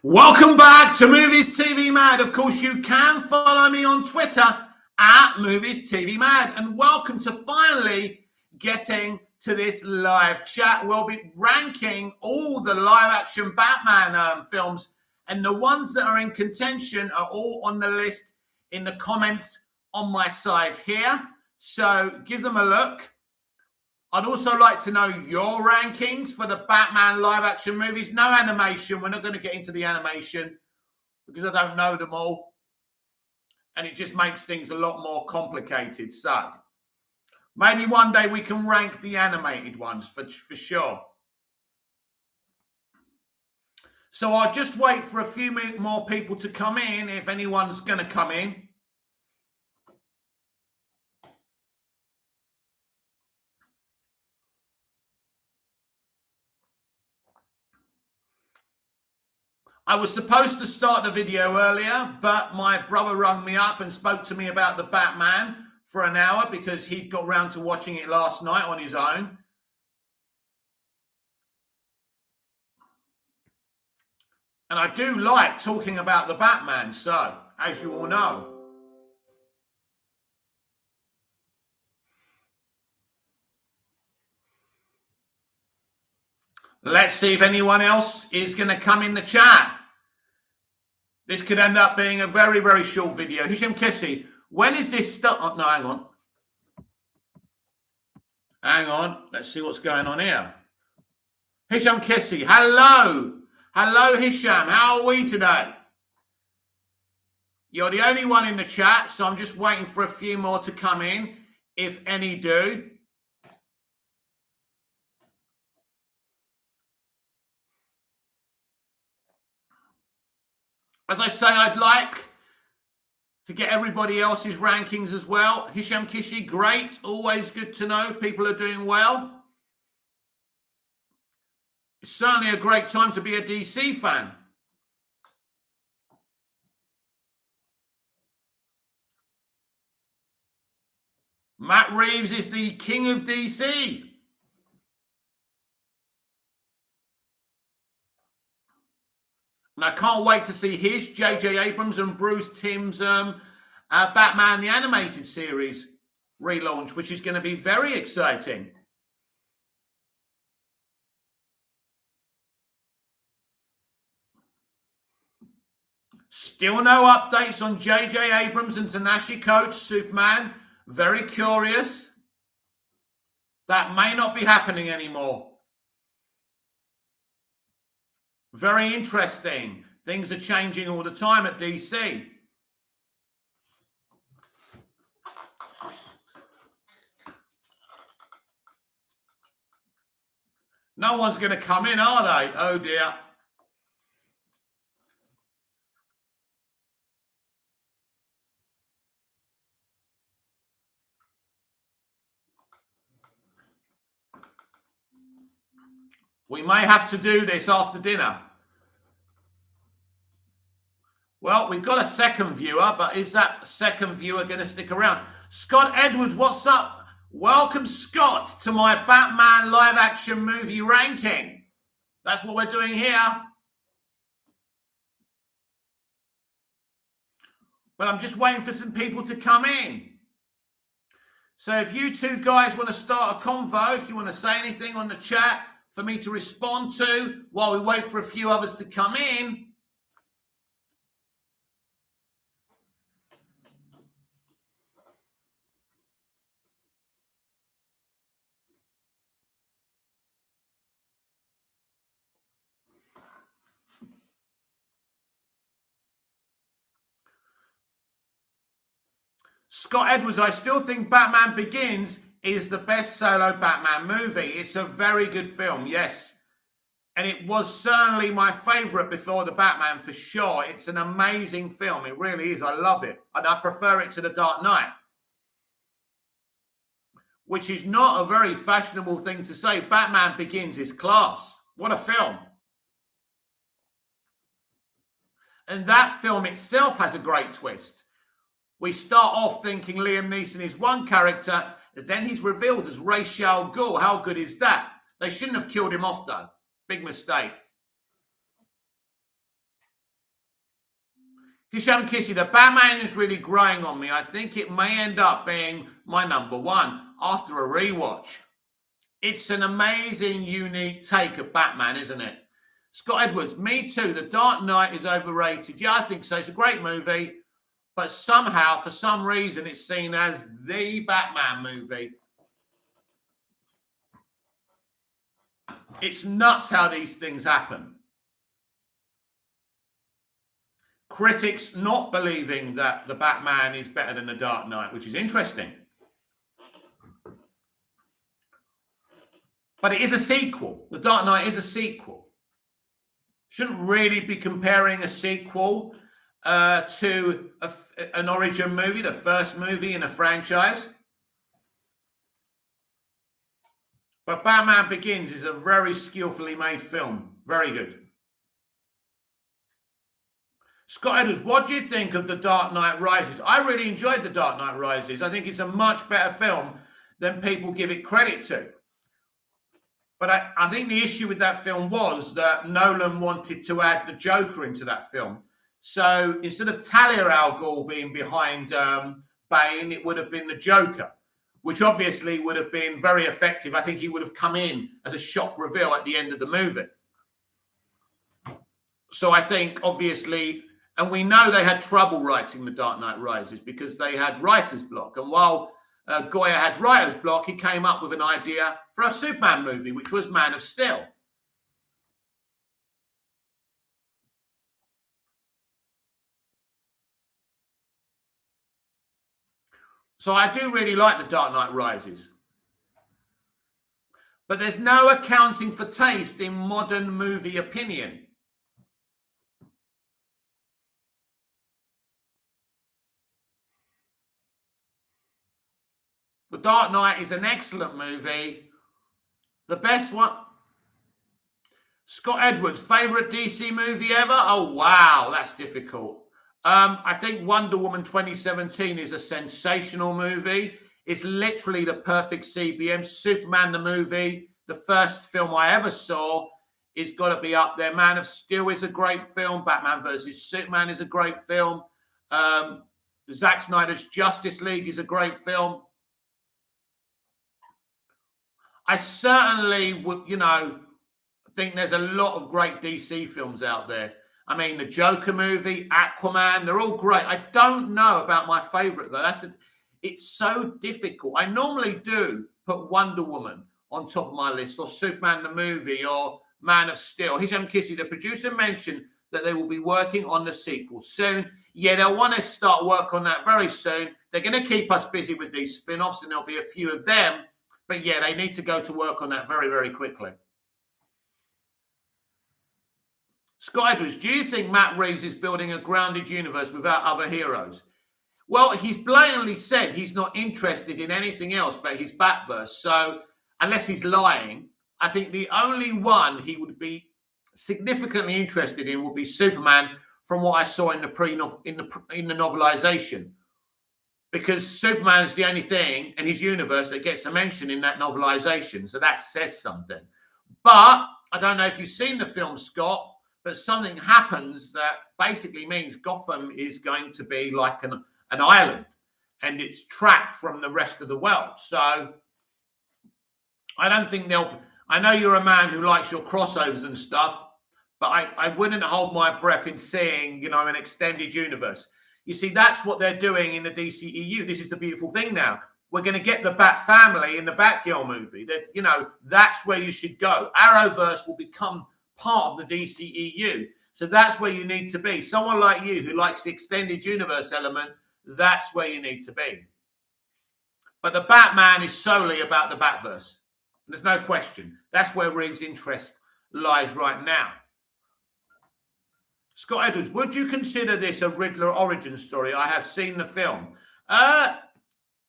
Welcome back to Movies TV Mad. Of course, you can follow me on Twitter at Movies TV Mad. And welcome to finally getting to this live chat. We'll be ranking all the live action Batman films, and the ones that are in contention are all on the list in the comments on my side here. So give them a look. I'd also like to know your rankings for the Batman live action movies. No animation. We're not going to get into the animation because I don't know them all. And it just makes things a lot more complicated. So maybe one day we can rank the animated ones for sure. So I'll just wait for a few more people to come in, if anyone's going to come in. I was supposed to start the video earlier, but my brother rang me up and spoke to me about the Batman for an hour because he'd got round to watching it last night on his own. And I do like talking about the Batman, so, as you all know. Let's see if anyone else is going to come in the chat. This could end up being a very, very short video. Hisham Kissy, when is this stuff? Oh, no, hang on. Hang on. Let's see what's going on here. Hisham Kissy, hello. Hello, Hisham. How are we today? You're the only one in the chat, so I'm just waiting for a few more to come in, if any do. As I say, I'd like to get everybody else's rankings as well. Hisham Kishi, great. Always good to know people are doing well. It's certainly a great time to be a DC fan. Matt Reeves is the king of DC. And I can't wait to see his J.J. Abrams and Bruce Timm's Batman the Animated Series relaunch, which is going to be very exciting. Still no updates on J.J. Abrams and Ta-Nehisi Coates' Superman. Very curious. That may not be happening anymore. Very interesting. Things are changing all the time at DC. No one's going to come in, are they? Oh, dear. We may have to do this after dinner. Well, we've got a second viewer, but is that second viewer going to stick around? Scott Edwards, what's up? Welcome, Scott, to my Batman live action movie ranking. That's what we're doing here. But I'm just waiting for some people to come in. So if you two guys want to start a convo, if you want to say anything on the chat for me to respond to while we wait for a few others to come in. Scott Edwards, I still think Batman Begins is the best solo Batman movie. It's a very good film, yes. And it was certainly my favourite before the Batman, for sure. It's an amazing film. It really is. I love it. And I prefer it to The Dark Knight. Which is not a very fashionable thing to say. Batman Begins is class. What a film. And that film itself has a great twist. We start off thinking Liam Neeson is one character, then he's revealed as Ra's al Ghul. How good is that? They shouldn't have killed him off, though. Big mistake. Hisham Kissy, the Batman is really growing on me. I think it may end up being my number one after a rewatch. It's an amazing, unique take of Batman, isn't it? Scott Edwards, me too. The Dark Knight is overrated. Yeah, I think so. It's a great movie, but somehow, for some reason, it's seen as the Batman movie. It's nuts how these things happen. Critics not believing that the Batman is better than the Dark Knight, which is interesting. But it is a sequel. The Dark Knight is a sequel. Shouldn't really be comparing a sequel to an origin movie, the first movie in a franchise. But Batman Begins is a very skillfully made film. Very good. Scott Edwards, what do you think of The Dark Knight Rises? I really enjoyed The Dark Knight Rises. I think it's a much better film than people give it credit to. But I think the issue with that film was that Nolan wanted to add the Joker into that film. So instead of Talia al Ghul being behind Bane, it would have been the Joker, which obviously would have been very effective. I think he would have come in as a shock reveal at the end of the movie. So I think, obviously, and we know they had trouble writing The Dark Knight Rises because they had writer's block. And while Goya had writer's block, he came up with an idea for a Superman movie, which was Man of Steel. So I do really like The Dark Knight Rises. But there's no accounting for taste in modern movie opinion. The Dark Knight is an excellent movie. The best one. Scott Edwards, favorite DC movie ever? Oh, wow, that's difficult. I think Wonder Woman 2017 is a sensational movie. It's literally the perfect CBM. Superman the movie, the first film I ever saw, is got to be up there. Man of Steel is a great film. Batman versus Superman is a great film. Zack Snyder's Justice League is a great film. I certainly would, think there's a lot of great DC films out there. I mean, the Joker movie, Aquaman, they're all great. I don't know about my favorite, though. It's so difficult. I normally do put Wonder Woman on top of my list, or Superman the movie, or Man of Steel. Hisham Kissy, the producer, mentioned that they will be working on the sequel soon. Yeah, they'll want to start work on that very soon. They're going to keep us busy with these spin-offs, and there'll be a few of them. But yeah, they need to go to work on that very, very quickly. Scott Edwards, do you think Matt Reeves is building a grounded universe without other heroes? Well, he's blatantly said he's not interested in anything else but his Batverse. So unless he's lying, I think the only one he would be significantly interested in would be Superman, from what I saw in the novelization. Because Superman's the only thing in his universe that gets a mention in that novelization. So that says something. But I don't know if you've seen the film, Scott, but something happens that basically means Gotham is going to be like an island, and it's trapped from the rest of the world. So I don't think I know you're a man who likes your crossovers and stuff, but I wouldn't hold my breath in seeing, an extended universe. You see, that's what they're doing in the DCEU. This is the beautiful thing now. We're going to get the Bat family in the Batgirl movie. That's where you should go. Arrowverse will become part of the DCEU. So that's where you need to be. Someone like you who likes the extended universe element, that's where you need to be. But the Batman is solely about the Batverse. There's no question. That's where Reeves' interest lies right now. Scott Edwards, would you consider this a Riddler origin story? I have seen the film.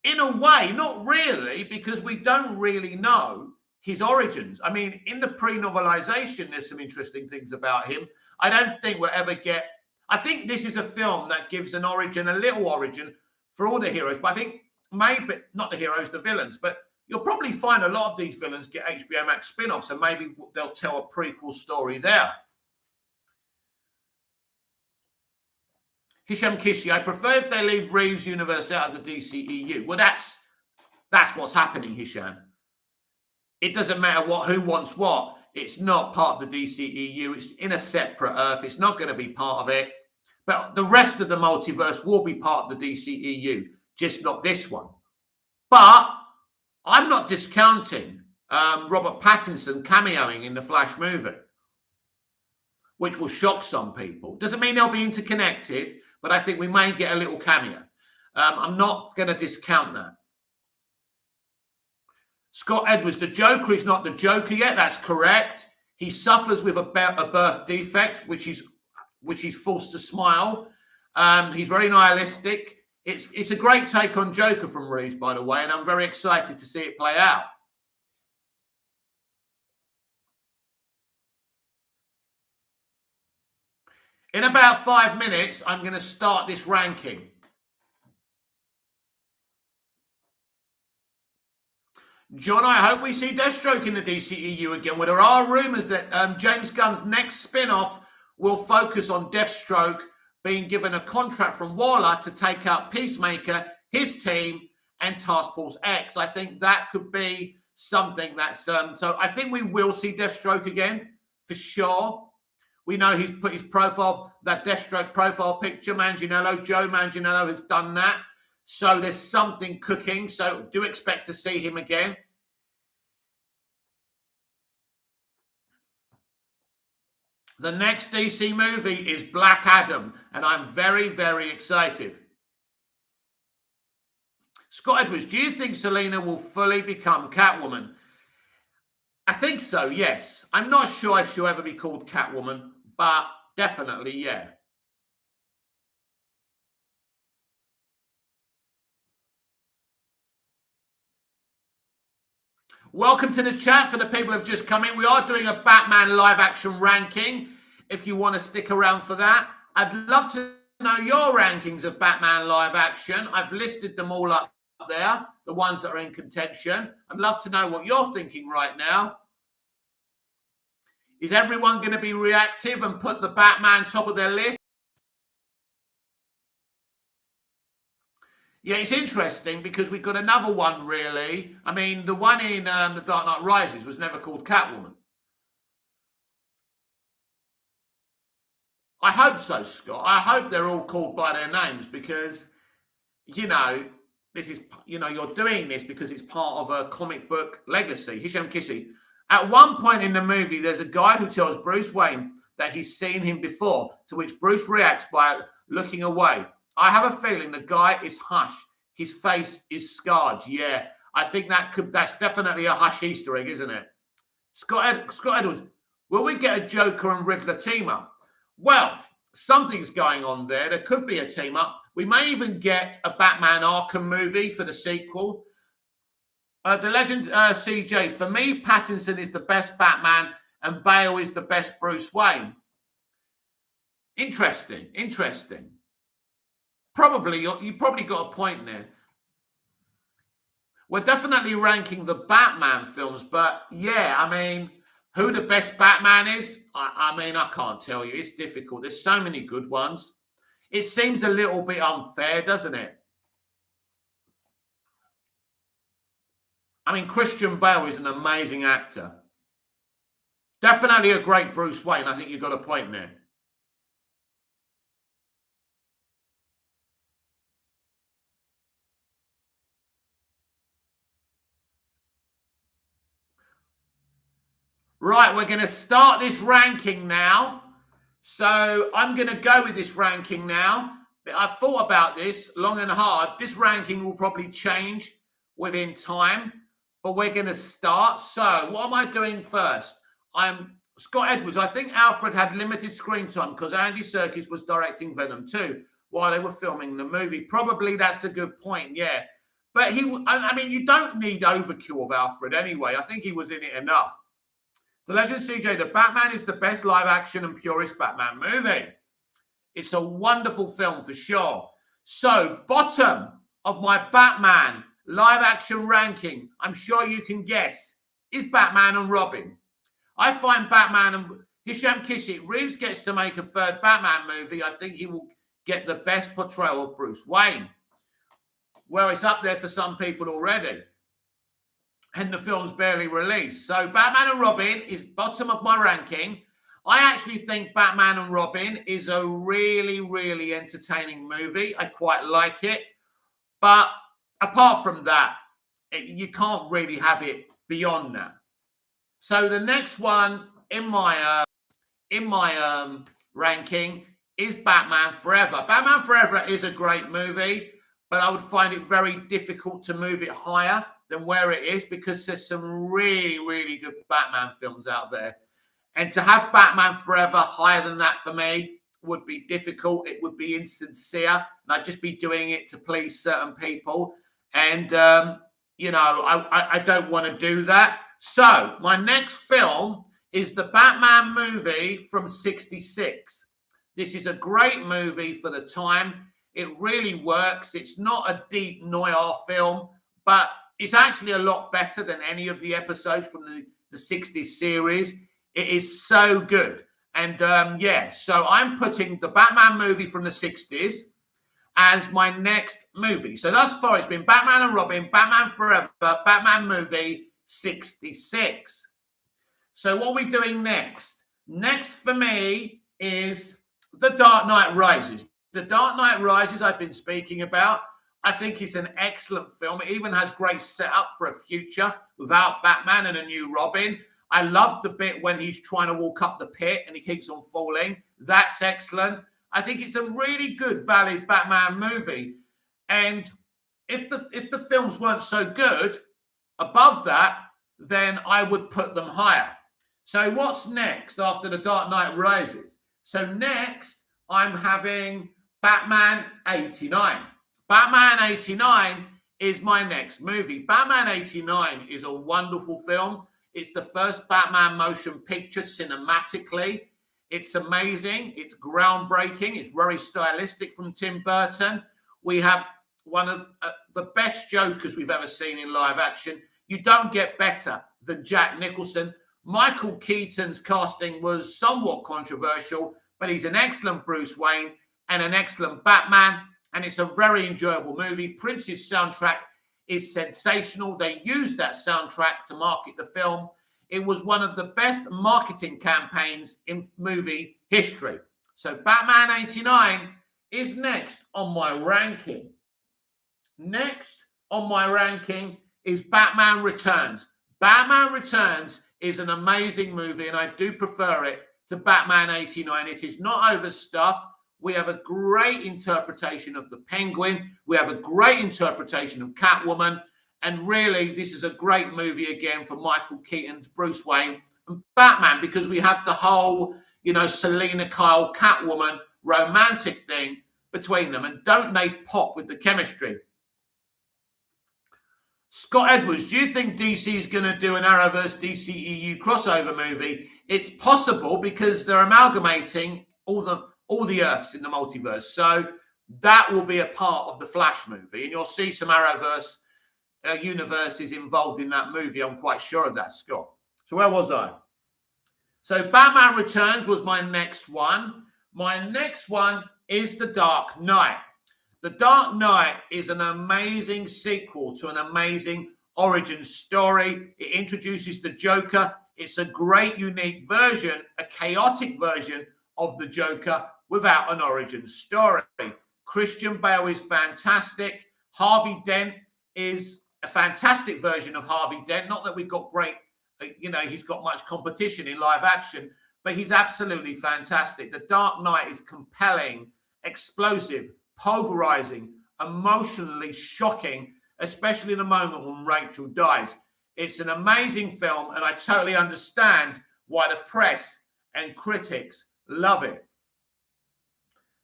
In a way, not really, because we don't really know his origins. I mean, in the pre-novelization, there's some interesting things about him. I don't think we'll ever get... I think this is a film that gives an origin, a little origin, for all the heroes. But I think maybe, not the heroes, the villains. But you'll probably find a lot of these villains get HBO Max spin-offs, and maybe they'll tell a prequel story there. Hisham Kishi, I prefer if they leave Reeves' universe out of the DCEU. Well, that's what's happening, Hisham. It doesn't matter who wants what. It's not part of the DCEU. It's in a separate Earth. It's not going to be part of it. But the rest of the multiverse will be part of the DCEU, just not this one. But I'm not discounting Robert Pattinson cameoing in the Flash movie, which will shock some people. Doesn't mean they'll be interconnected, but I think we may get a little cameo. I'm not going to discount that. Scott Edwards, the Joker is not the Joker yet. That's correct. He suffers with a birth defect, which he's forced to smile. He's very nihilistic. It's a great take on Joker from Reeves, by the way, and I'm very excited to see it play out. In about 5 minutes, I'm going to start this ranking. John, I hope we see Deathstroke in the DCEU again. Well, there are rumours that James Gunn's next spin-off will focus on Deathstroke being given a contract from Waller to take out Peacemaker, his team, and Task Force X. I think that could be something that's... so I think we will see Deathstroke again, for sure. We know he's put his profile, that Deathstroke profile picture, Joe Manganiello has done that. So there's something cooking. So do expect to see him again. The next DC movie is Black Adam, and I'm very, very excited. Scott Edwards, do you think Selena will fully become Catwoman? I think so, yes. I'm not sure if she'll ever be called Catwoman, but definitely, yeah. Welcome to the chat for the people who have just come in. We are doing a Batman live action ranking. If you want to stick around for that, I'd love to know your rankings of Batman live action. I've listed them all up there, the ones that are in contention. I'd love to know what you're thinking right now. Is everyone going to be reactive and put the Batman top of their list? Yeah, it's interesting because we've got another one, really. I mean, the one in The Dark Knight Rises was never called Catwoman. I hope so, Scott. I hope they're all called by their names because, this is, you're doing this because it's part of a comic book legacy. Hisham Kissy. At one point in the movie, there's a guy who tells Bruce Wayne that he's seen him before, to which Bruce reacts by looking away. I have a feeling the guy is Hush. His face is scarred. Yeah, I think that's definitely a Hush Easter egg, isn't it? Scott Edwards, will we get a Joker and Riddler team up? Well, something's going on there. There could be a team up. We may even get a Batman Arkham movie for the sequel. The Legend CJ, for me, Pattinson is the best Batman and Bale is the best Bruce Wayne. Interesting. You probably got a point there. We're definitely ranking the Batman films, but yeah, I mean, who the best Batman is? I can't tell you. It's difficult. There's so many good ones. It seems a little bit unfair, doesn't it? I mean, Christian Bale is an amazing actor. Definitely a great Bruce Wayne. I think you've got a point there. Right, we're going to start this ranking now. So I'm going to go with this ranking now. I've thought about this long and hard. This ranking will probably change within time, but we're going to start. So what am I doing first? I'm Scott Edwards. I think Alfred had limited screen time because Andy Serkis was directing Venom 2 while they were filming the movie. Probably that's a good point, yeah. But you don't need overkill of Alfred anyway. I think he was in it enough. The Legend CJ, the Batman is the best live action and purest Batman movie. It's a wonderful film for sure. So, bottom of my Batman live action ranking, I'm sure you can guess, is Batman and Robin. I find Batman and Hisham Kishik, Reeves gets to make a third Batman movie. I think he will get the best portrayal of Bruce Wayne. Well, it's up there for some people already. And the film's barely released. So Batman and Robin is bottom of my ranking. I actually think Batman and Robin is a really, really entertaining movie. I quite like it. But apart from that, you can't really have it beyond that. So the next one in my ranking is Batman Forever. Batman Forever is a great movie, but I would find it very difficult to move it higher than where it is because there's some really, really good Batman films out there. And to have Batman Forever higher than that for me would be difficult. It would be insincere, and I'd just be doing it to please certain people. And, I don't want to do that. So my next film is the Batman movie from '66. This is a great movie for the time. It really works. It's not a deep noir film, but it's actually a lot better than any of the episodes from the 60s series. It is so good. And so I'm putting the Batman movie from the 60s as my next movie. So thus far it's been Batman and Robin, Batman Forever, Batman movie 66. So what are we doing next? Next for me is The Dark Knight Rises. The Dark Knight Rises I've been speaking about. I think it's an excellent film. It even has great setup for a future without Batman and a new Robin. I love the bit when he's trying to walk up the pit and he keeps on falling. That's excellent. I think it's a really good, valid Batman movie. And if the films weren't so good above that, then I would put them higher. So what's next after The Dark Knight Rises? So next, I'm having Batman 89. Batman 89 is my next movie. Batman 89 is a wonderful film. It's the first Batman motion picture cinematically. It's amazing. It's groundbreaking. It's very stylistic from Tim Burton. We have one of the best Jokers we've ever seen in live action. You don't get better than Jack Nicholson. Michael Keaton's casting was somewhat controversial, but he's an excellent Bruce Wayne and an excellent Batman. And it's a very enjoyable movie. Prince's soundtrack is sensational. They used that soundtrack to market the film. It was one of the best marketing campaigns in movie history. So Batman 89 is next on my ranking. Next on my ranking is Batman Returns. Batman Returns is an amazing movie, and I do prefer it to Batman 89. It is not overstuffed. We have a great interpretation of the Penguin. We have a great interpretation of Catwoman. And really, this is a great movie again for Michael Keaton's Bruce Wayne and Batman, because we have the whole, Selena Kyle, Catwoman romantic thing between them. And don't they pop with the chemistry? Scott Edwards, do you think DC is going to do an Arrowverse DCEU crossover movie? It's possible because they're amalgamating all the Earths in the multiverse. So that will be a part of the Flash movie. And you'll see some Arrowverse universes involved in that movie. I'm quite sure of that, Scott. So where was I? So Batman Returns was my next one. My next one is The Dark Knight. The Dark Knight is an amazing sequel to an amazing origin story. It introduces the Joker. It's a great, unique version, a chaotic version of the Joker without an origin story. Christian Bale is fantastic. Harvey Dent is a fantastic version of Harvey Dent. Not that we've got great, he's got much competition in live action, but he's absolutely fantastic. The Dark Knight is compelling, explosive, pulverizing, emotionally shocking, especially in the moment when Rachel dies. It's an amazing film, and I totally understand why the press and critics love it.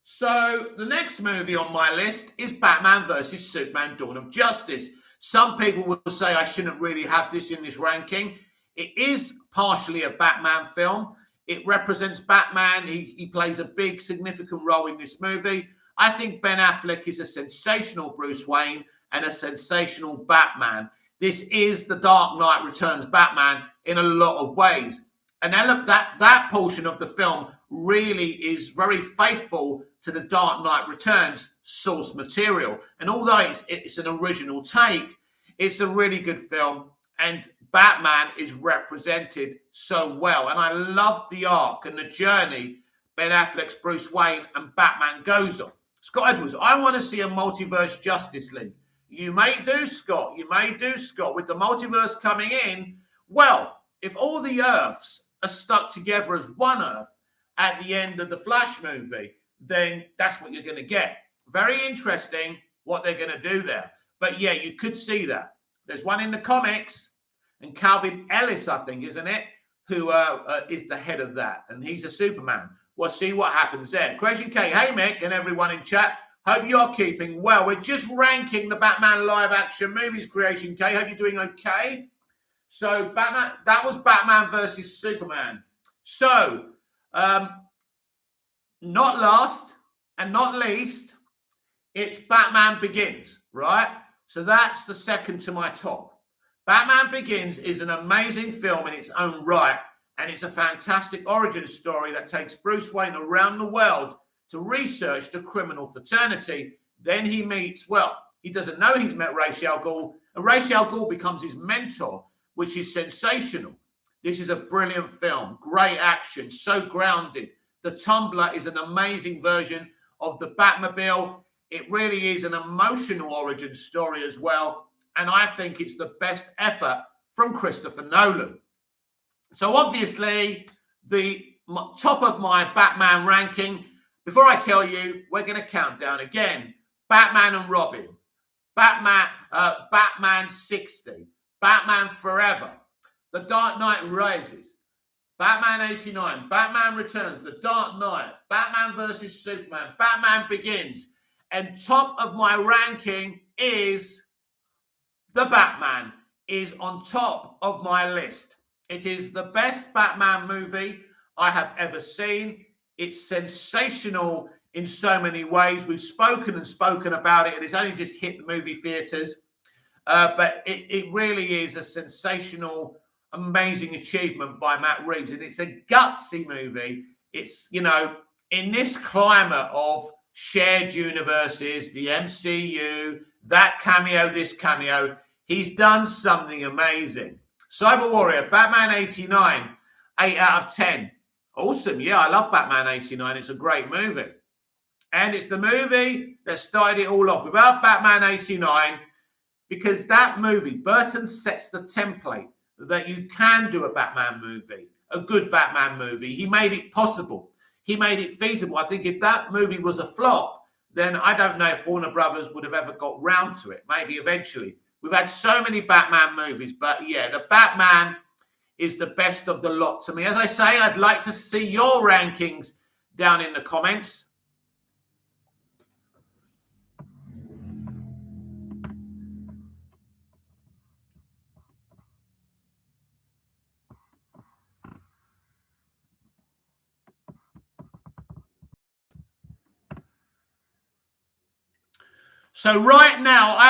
So the next movie on my list is Batman versus Superman: Dawn of Justice. Some people will say I shouldn't really have this in this ranking. It is partially a Batman film. It represents Batman. He plays a big, significant role in this movie. I think Ben Affleck is a sensational Bruce Wayne and a sensational Batman. This is the Dark Knight Returns Batman in a lot of ways. And that portion of the film really is very faithful to the Dark Knight Returns source material. And although it's an original take, it's a really good film, and Batman is represented so well. And I love the arc and the journey Ben Affleck's Bruce Wayne and Batman goes on. Scott Edwards, I want to see a multiverse Justice League. You may do, Scott. You may do, Scott. With the multiverse coming in, well, if all the Earths are stuck together as one Earth at the end of the Flash movie, then that's what you're going to get. Very interesting what they're going to do there. But yeah, you could see that. There's one in the comics, and Calvin Ellis, I think, isn't it, who is the head of that, and he's a Superman. We'll see what happens there. Creation K, hey Mick, and everyone in chat. Hope you're keeping well. We're just ranking the Batman live action movies, Creation K. Hope you're doing okay. So Batman, that was Batman versus Superman. So, not last and not least, it's Batman Begins, right? So that's the second to my top. Batman Begins is an amazing film in its own right, and it's a fantastic origin story that takes Bruce Wayne around the world to research the criminal fraternity. Then he meets, well, he doesn't know he's met Ra's al Ghul, and Ra's al Ghul becomes his mentor, which is sensational. This is a brilliant film, great action, so grounded. The Tumbler is an amazing version of the Batmobile. It really is an emotional origin story as well, and I think it's the best effort from Christopher Nolan. So obviously, the top of my Batman ranking, before I tell you, we're going to count down again. Batman and Robin, Batman 60, Batman Forever, The Dark Knight Rises, Batman 89, Batman Returns, The Dark Knight, Batman versus Superman, Batman Begins. And top of my ranking is The Batman is on top of my list. It is the best Batman movie I have ever seen. It's sensational in so many ways. We've spoken about it, and it's only just hit the movie theaters. But it really is a sensational, amazing achievement by Matt Reeves. And it's a gutsy movie. It's, you know, in this climate of shared universes, the MCU, that cameo, this cameo, he's done something amazing. Cyber Warrior, Batman 89, 8 out of 10. Awesome. Yeah, I love Batman 89. It's a great movie. And it's the movie that started it all off. Without Batman 89, because that movie, Burton sets the template that you can do a Batman movie, a good Batman movie. He made it possible. He made it feasible. I think if that movie was a flop, then I don't know if Warner Brothers would have ever got round to it. Maybe eventually. We've had so many Batman movies, but yeah, the Batman is the best of the lot to me. As I say, I'd like to see your rankings down in the comments. So right now, I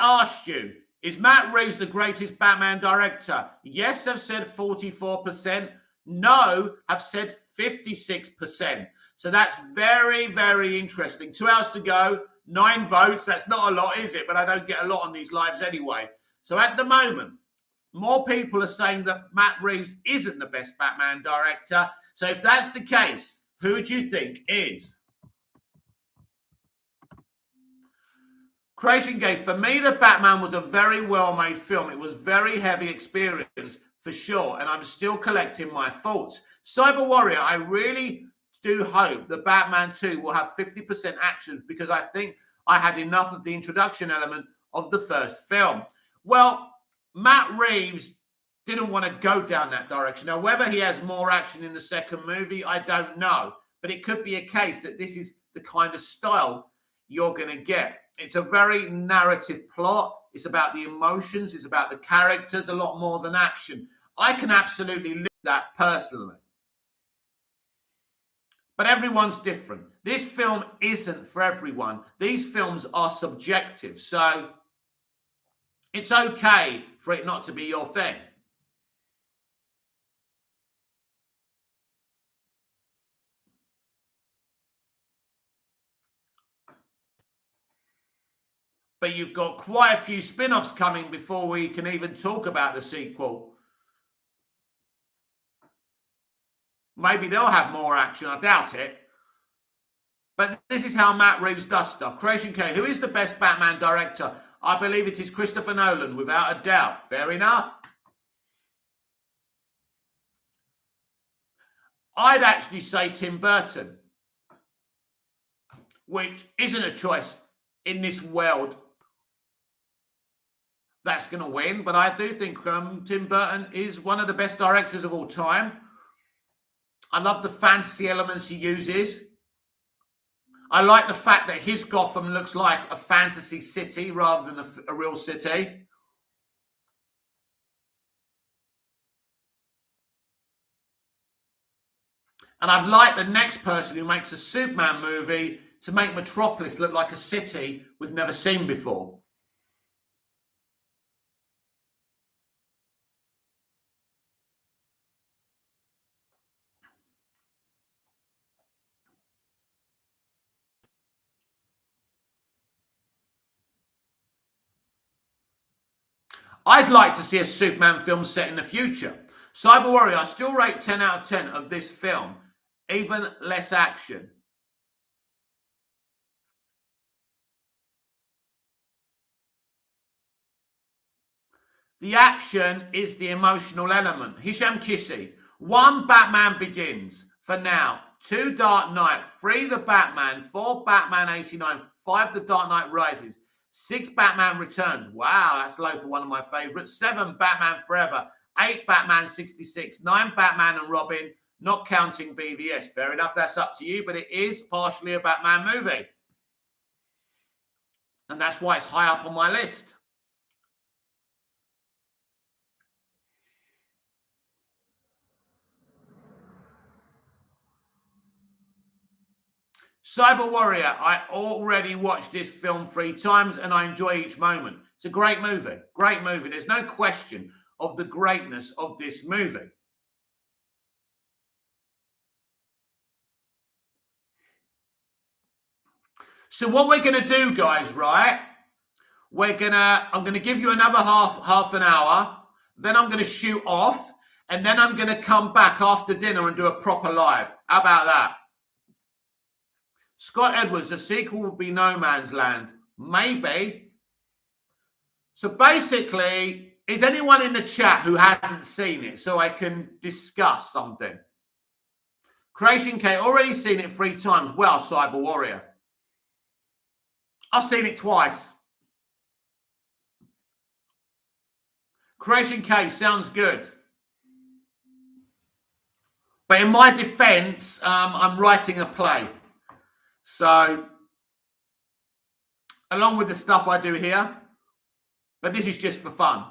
asked you, is Matt Reeves the greatest Batman director? Yes, I've said 44%. No, I've said 56%. So that's very, very interesting. 2 hours to go, 9 votes. That's not a lot, is it? But I don't get a lot on these lives anyway. So at the moment, more people are saying that Matt Reeves isn't the best Batman director. So if that's the case, who do you think is? Creation Gate, for me, The Batman was a very well-made film. It was very heavy experience, for sure, and I'm still collecting my thoughts. Cyber Warrior, I really do hope that Batman 2 will have 50% action, because I think I had enough of the introduction element of the first film. Well, Matt Reeves didn't want to go down that direction. Now, whether he has more action in the second movie, I don't know. But it could be a case that this is the kind of style you're going to get. It's a very narrative plot. It's about the emotions. It's about the characters, a lot more than action. I can absolutely live that personally. But everyone's different. This film isn't for everyone. These films are subjective. So it's okay for it not to be your thing. but you've got quite a few spin-offs coming before we can even talk about the sequel. Maybe they'll have more action. I doubt it. But this is how Matt Reeves does stuff. Creation K, who is the best Batman director? I believe it is Christopher Nolan, without a doubt. Fair enough. I'd actually say Tim Burton, which isn't a choice in this world that's going to win. But I do think Tim Burton is one of the best directors of all time. I love the fantasy elements he uses. I like the fact that his Gotham looks like a fantasy city rather than a real city. And I'd like the next person who makes a Superman movie to make Metropolis look like a city we've never seen before. I'd like to see a Superman film set in the future. Cyber Warrior, I still rate 10 out of 10 of this film. Even less action. The action is the emotional element. Hisham Kissy. 1, Batman Begins. For now. 2, Dark Knight. 3, The Batman. 4, Batman 89. 5, The Dark Knight Rises. 6, Batman Returns. Wow, that's low for one of my favourites. 7, Batman Forever. 8, Batman 66. 9, Batman and Robin. Not counting BVS. Fair enough, that's up to you, but it is partially a Batman movie. And that's why it's high up on my list. Cyber Warrior, I already watched this film 3 times and I enjoy each moment. It's a great movie. Great movie. There's no question of the greatness of this movie. So what we're going to do, guys, right? I'm going to give you another half an hour. Then I'm going to shoot off. And then I'm going to come back after dinner and do a proper live. How about that? Scott Edwards, the sequel will be No Man's Land. Maybe. So basically, is anyone in the chat who hasn't seen it so I can discuss something? Creation K, already seen it 3 times. Well, Cyber Warrior. I've seen it twice. Creation K, sounds good. But in my defense, I'm writing a play. So, along with the stuff I do here, but this is just for fun.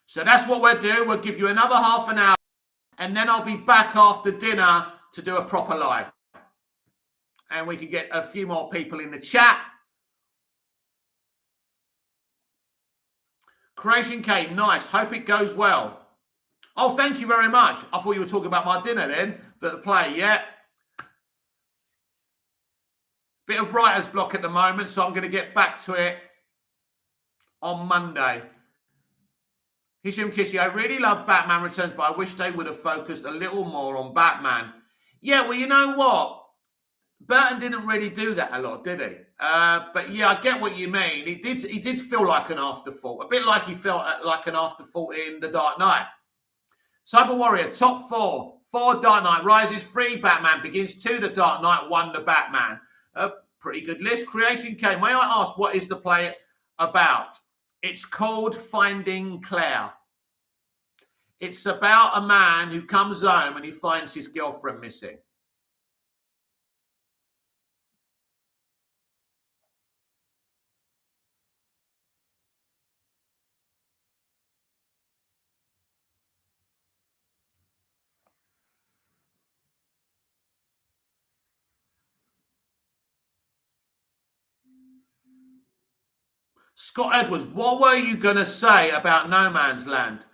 So that's what we'll do. We'll give you another half an hour, and then I'll be back after dinner to do a proper live. And we can get a few more people in the chat. Creation K, nice. Hope it goes well. Oh, thank you very much. I thought you were talking about my dinner then, but the play, yeah. Bit of writer's block at the moment, so I'm going to get back to it on Monday. Hisham Kissy, I really love Batman Returns, but I wish they would have focused a little more on Batman. Yeah, well, you know what? Burton didn't really do that a lot, did he? But yeah, I get what you mean. He did feel like an afterthought, a bit like he felt like an afterthought in The Dark Knight. Cyber Warrior, top 4. 4, Dark Knight Rises. 3, Batman Begins. 2, The Dark Knight. 1, The Batman. A pretty good list. Creation K, may I ask, what is the play about? It's called Finding Claire. It's about a man who comes home and he finds his girlfriend missing. Scott Edwards, what were you going to say about No Man's Land?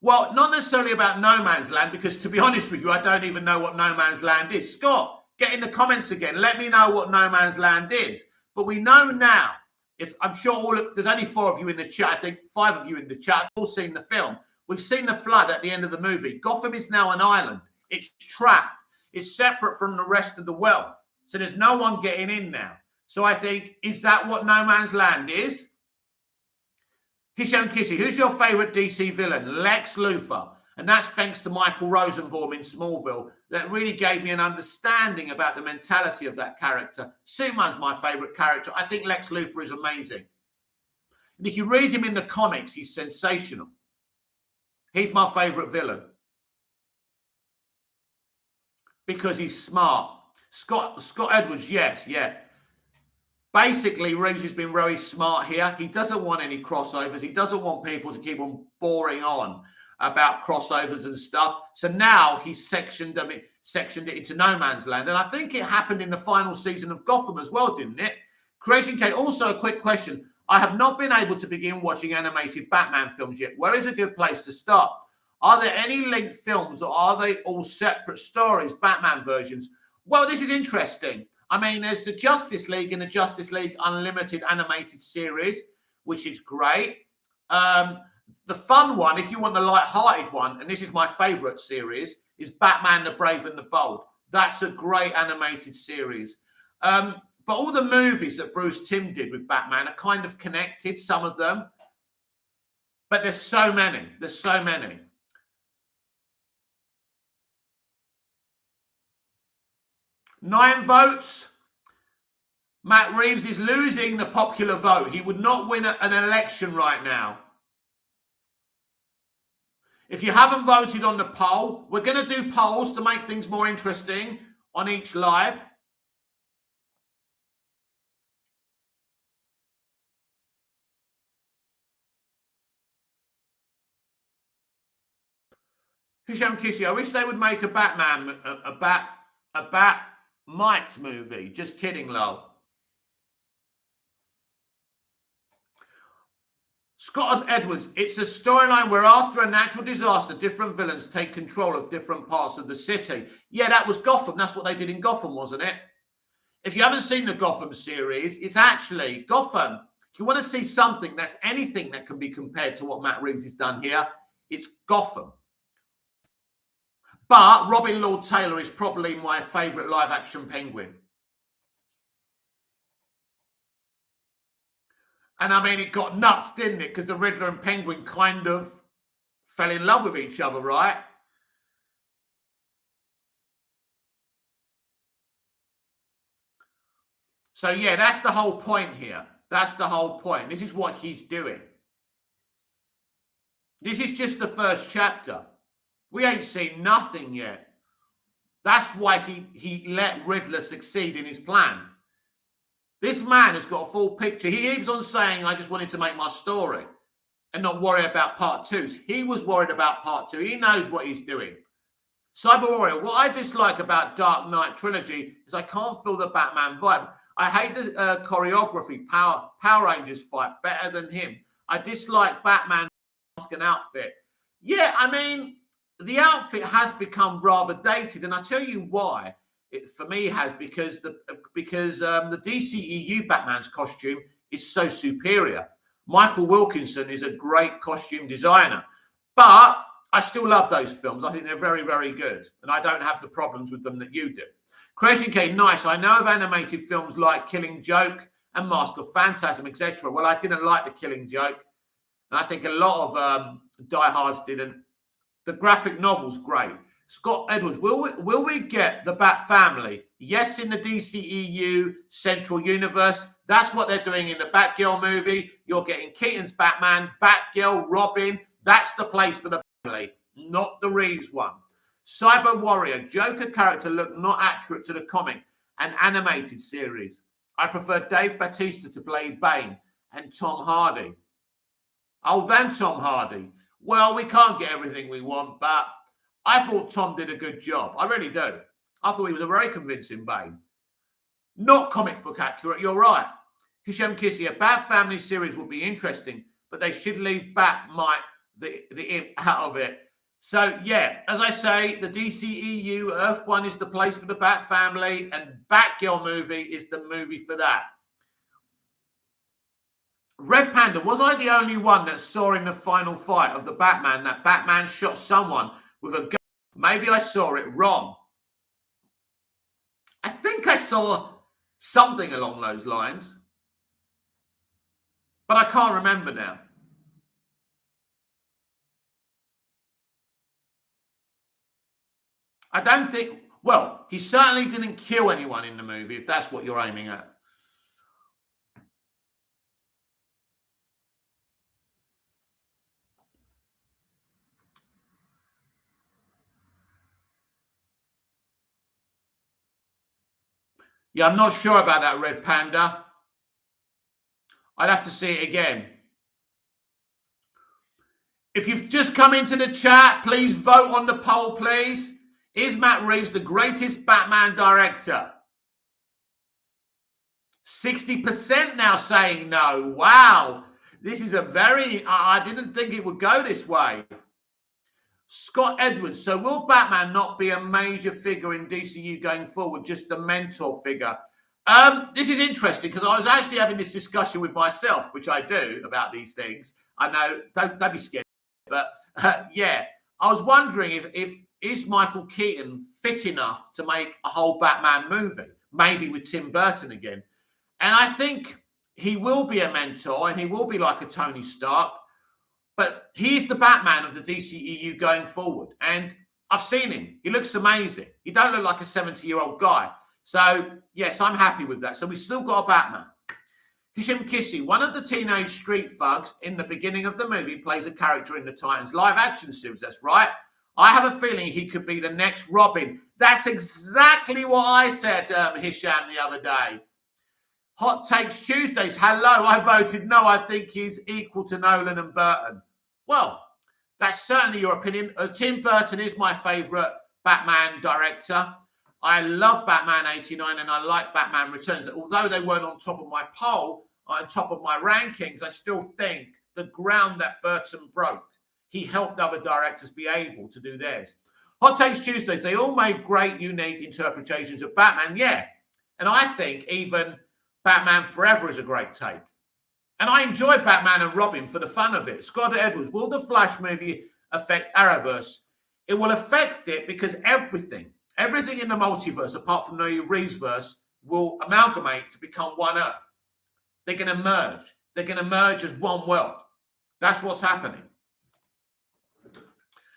Well, not necessarily about No Man's Land, because to be honest with you, I don't even know what No Man's Land is. Scott, get in the comments again. Let me know what No Man's Land is. But we know now, if I'm sure there's only 4 of you in the chat, I think 5 of you in the chat, all seen the film. We've seen the flood at the end of the movie. Gotham is now an island. It's trapped. It's separate from the rest of the world. So there's no one getting in now. So I think, is that what No Man's Land is? Hisham Kissy, who's your favourite DC villain? Lex Luthor. And that's thanks to Michael Rosenbaum in Smallville. That really gave me an understanding about the mentality of that character. Superman's my favourite character. I think Lex Luthor is amazing. And if you read him in the comics, he's sensational. He's my favourite villain. Because he's smart. Scott Edwards, yes, yeah. Basically, Reeves has been very smart here. He doesn't want any crossovers. He doesn't want people to keep on boring on about crossovers and stuff. So now he's sectioned it into No Man's Land. And I think it happened in the final season of Gotham as well, didn't it? Creation K, also a quick question. I have not been able to begin watching animated Batman films yet. Where is a good place to start? Are there any linked films, or are they all separate stories, Batman versions? Well, this is interesting. I mean, there's the Justice League and the Justice League Unlimited animated series, which is great. The fun one, if you want the light-hearted one, and this is my favourite series, is Batman the Brave and the Bold. That's a great animated series. But all the movies that Bruce Timm did with Batman are kind of connected, some of them. But there's so many. There's so many. Nine votes. Matt Reeves is losing the popular vote. He would not win an election right now. If you haven't voted on the poll, we're going to do polls to make things more interesting on each live. Hisham Kishi, I wish they would make a Batman, a Bat-Mites movie. Just kidding, lol. Scott Edwards, it's a storyline where after a natural disaster, different villains take control of different parts of the city. Yeah, that was Gotham. That's what they did in Gotham, wasn't it? If you haven't seen the Gotham series, it's actually Gotham. If you want to see something that's anything that can be compared to what Matt Reeves has done here, it's Gotham. But Robin Lord Taylor is probably my favourite live-action Penguin. And I mean, it got nuts, didn't it? Because the Riddler and Penguin kind of fell in love with each other, right? So, yeah, that's the whole point here. That's the whole point. This is what he's doing. This is just the first chapter. We ain't seen nothing yet. That's why he let Riddler succeed in his plan. This man has got a full picture. He keeps on saying, I just wanted to make my story and not worry about part 2s. He was worried about part 2. He knows what he's doing. Cyber Warrior, what I dislike about Dark Knight Trilogy is I can't feel the Batman vibe. I hate the choreography, Power Rangers fight better than him. I dislike Batman mask and outfit. Yeah, I mean, the outfit has become rather dated, and I'll tell you why. It, for me, has because the DCEU Batman's costume is so superior. Michael Wilkinson is a great costume designer, but I still love those films. I think they're very, very good, and I don't have the problems with them that you do. Creation K, nice. I know of animated films like Killing Joke and Mask of Phantasm, etc. Well, I didn't like The Killing Joke, and I think a lot of diehards didn't. The graphic novel's great. Scott Edwards, will we get the Bat family? Yes, in the DCEU Central Universe. That's what they're doing in the Batgirl movie. You're getting Keaton's Batman, Batgirl, Robin. That's the place for the family, not the Reeves one. Cyber Warrior, Joker character looked not accurate to the comic and animated series. I prefer Dave Bautista to play Bane and Tom Hardy. Oh, than Tom Hardy. Well, we can't get everything we want, but I thought Tom did a good job. I really do. I thought he was a very convincing Bane. Not comic book accurate, you're right. Hisham Kissy, a Bat family series would be interesting, but they should leave the imp out of it. So, yeah, as I say, the DCEU, Earth 1 is the place for the Bat family, and Batgirl movie is the movie for that. Red Panda, was I the only one that saw in the final fight of the Batman that Batman shot someone with a gun? Maybe I saw it wrong. I think I saw something along those lines, but I can't remember now. I don't think, well, he certainly didn't kill anyone in the movie, if that's what you're aiming at. Yeah, I'm not sure about that, Red Panda. I'd have to see it again. If you've just come into the chat, please vote on the poll, please. Is Matt Reeves the greatest Batman director? 60% now saying no. Wow. This is a very... I didn't think it would go this way. Scott Edwards. So will Batman not be a major figure in DCU going forward, just a mentor figure? This is interesting because I was actually having this discussion with myself, which I do about these things. I know, don't be scared. But yeah, I was wondering if is Michael Keaton fit enough to make a whole Batman movie, maybe with Tim Burton again. And I think he will be a mentor and he will be like a Tony Stark. But he's the Batman of the DCEU going forward. And I've seen him. He looks amazing. He don't look like a 70-year-old guy. So, yes, I'm happy with that. So we've still got a Batman. Hisham Kissy, one of the teenage street thugs in the beginning of the movie, plays a character in the Titans live-action series. That's right. I have a feeling he could be the next Robin. That's exactly what I said, Hisham, the other day. Hot Takes Tuesdays. Hello, I voted no. I think he's equal to Nolan and Burton. Well, that's certainly your opinion. Tim Burton is my favourite Batman director. I love Batman 89 and I like Batman Returns. Although they weren't on top of my poll, on top of my rankings, I still think the ground that Burton broke, he helped other directors be able to do theirs. Hot Takes Tuesdays, they all made great, unique interpretations of Batman, yeah. And I think even Batman Forever is a great take. And I enjoy Batman and Robin for the fun of it. Scott Edwards, will the Flash movie affect Arrowverse? It will affect it because everything in the multiverse, apart from the Reeves verse, will amalgamate to become one Earth. They're going to merge. They're going to merge as one world. That's what's happening.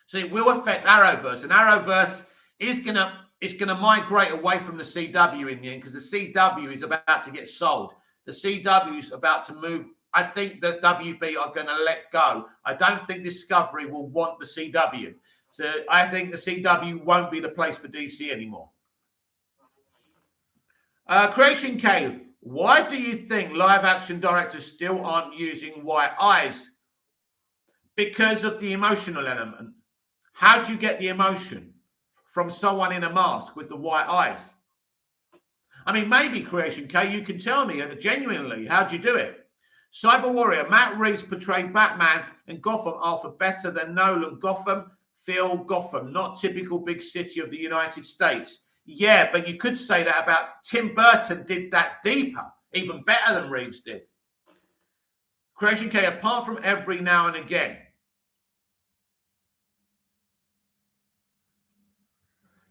So it will affect Arrowverse, and Arrowverse is going to migrate away from the CW in the end because the CW is about to get sold. The CW is about to move. I think the WB are going to let go. I don't think Discovery will want the CW. So I think the CW won't be the place for DC anymore. Creation K, why do you think live action directors still aren't using white eyes? Because of the emotional element. How do you get the emotion from someone in a mask with the white eyes? I mean, maybe Creation K, you can tell me genuinely, how do you do it? Cyber Warrior, Matt Reeves portrayed Batman and Gotham are for better than Nolan. Gotham, feel Gotham, not typical big city of the United States. Yeah, but you could say that about Tim Burton did that deeper, even better than Reeves did. Creation K, apart from every now and again.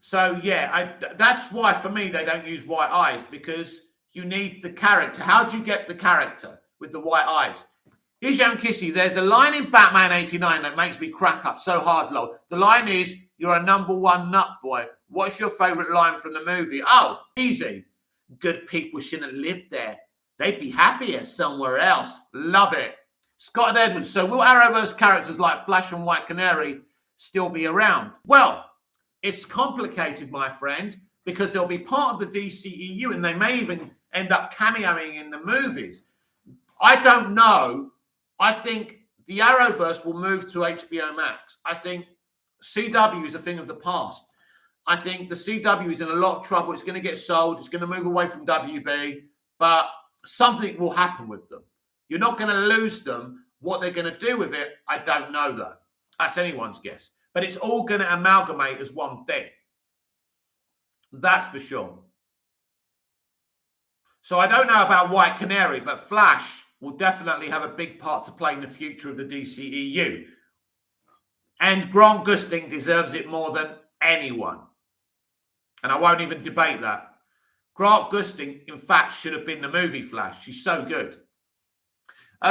So, yeah, that's why, for me, they don't use white eyes, because you need the character. How do you get the character with the white eyes? Here's Jan Kissy. There's a line in Batman 89 that makes me crack up so hard, lol. The line is, you're a #1 nut boy. What's your favourite line from the movie? Oh, easy. Good people shouldn't live there. They'd be happier somewhere else. Love it. Scott Edwards. So will Arrowverse characters like Flash and White Canary still be around? Well, it's complicated, my friend, because they'll be part of the DCEU and they may even end up cameoing in the movies. I don't know. I think the Arrowverse will move to HBO Max. I think CW is a thing of the past. I think the CW is in a lot of trouble. It's going to get sold. It's going to move away from WB, but something will happen with them. You're not going to lose them What they're going to do with it, I don't know, though. That's anyone's guess. But it's all going to amalgamate as one thing. That's for sure. So I don't know about White Canary, but Flash will definitely have a big part to play in the future of the DCEU. And Grant Gustin deserves it more than anyone. And I won't even debate that. Grant Gustin, in fact, should have been the movie Flash. She's so good.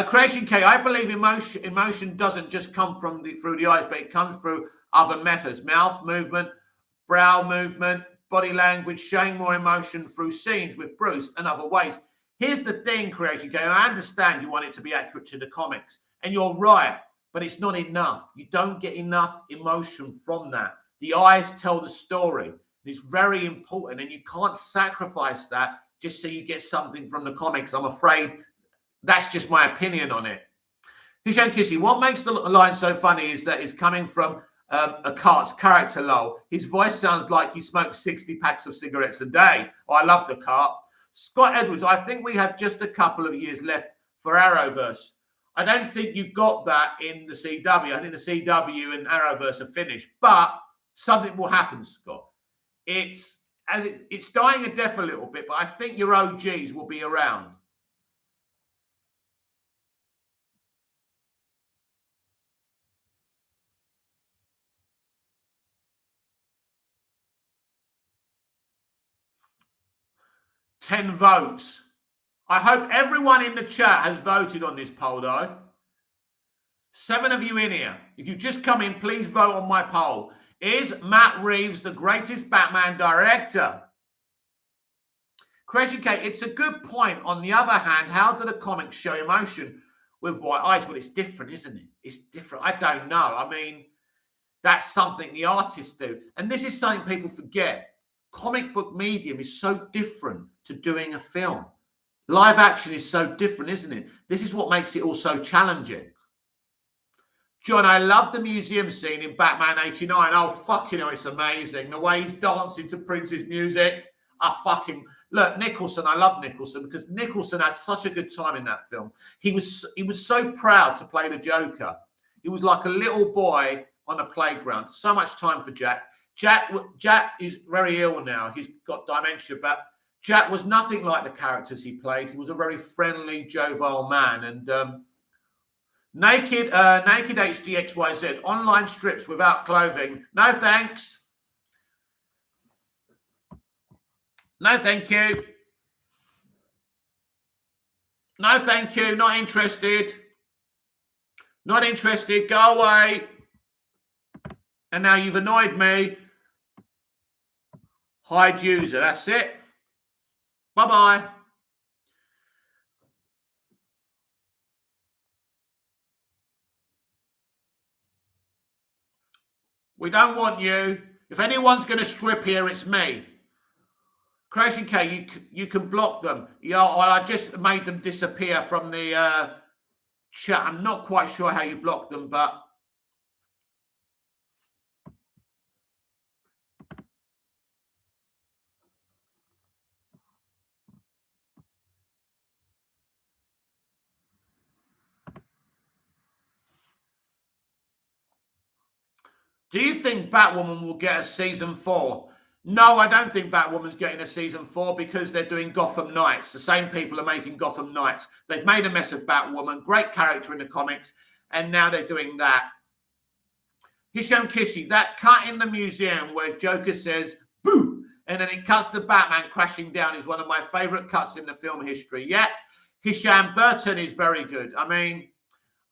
Creation K, I believe emotion doesn't just come through the eyes, but it comes through other methods. Mouth movement, brow movement, body language, showing more emotion through scenes with Bruce and other ways. Here's the thing, Creation K, and I understand you want it to be accurate to the comics. And you're right, but it's not enough. You don't get enough emotion from that. The eyes tell the story. It's very important, and you can't sacrifice that just so you get something from the comics. I'm afraid that's just my opinion on it. Hisham Kissy, what makes the line so funny is that it's coming from a Cart's character, lol. His voice sounds like he smokes 60 packs of cigarettes a day. Oh, I love the Cart. Scott Edwards, I think we have just a couple of years left for Arrowverse. I don't think you've got that in the CW. I think the CW and Arrowverse are finished, but something will happen, Scott. It's dying a death a little bit, but I think your OGs will be around. Ten votes. I hope everyone in the chat has voted on this poll, though. 7 of you in here. If you've just come in, please vote on my poll. Is Matt Reeves the greatest Batman director? Creation K, it's a good point. On the other hand, how do the comics show emotion with white eyes? Well, it's different, isn't it? It's different. I don't know. I mean, that's something the artists do. And this is something people forget. Comic book medium is so different to doing a film. Live action is so different, isn't it? This is what makes it all so challenging. John, I love the museum scene in Batman 89. Oh, fucking hell, it's amazing. The way he's dancing to Prince's music. Look, Nicholson, I love Nicholson because Nicholson had such a good time in that film. He was so proud to play the Joker. He was like a little boy on a playground. So much time for Jack. Jack is very ill now. He's got dementia, but Jack was nothing like the characters he played. He was a very friendly, jovial man. And Naked HDXYZ, online strips without clothing. No thanks. No thank you. No thank you. Not interested. Not interested. Go away. And now you've annoyed me. Hide user. That's it. Bye-bye. We don't want you. If anyone's going to strip here, it's me. Creation K, you can block them. Yeah, well, I just made them disappear from the chat. I'm not quite sure how you block them, but do you think Batwoman will get a season 4? No, I don't think Batwoman's getting a season 4 because they're doing Gotham Knights. The same people are making Gotham Knights. They've made a mess of Batwoman, great character in the comics, and now they're doing that. Hisham Kishi, that cut in the museum where Joker says, boo, and then it cuts to Batman crashing down is one of my favorite cuts in the film history. Yeah, Hisham, Burton is very good. I mean,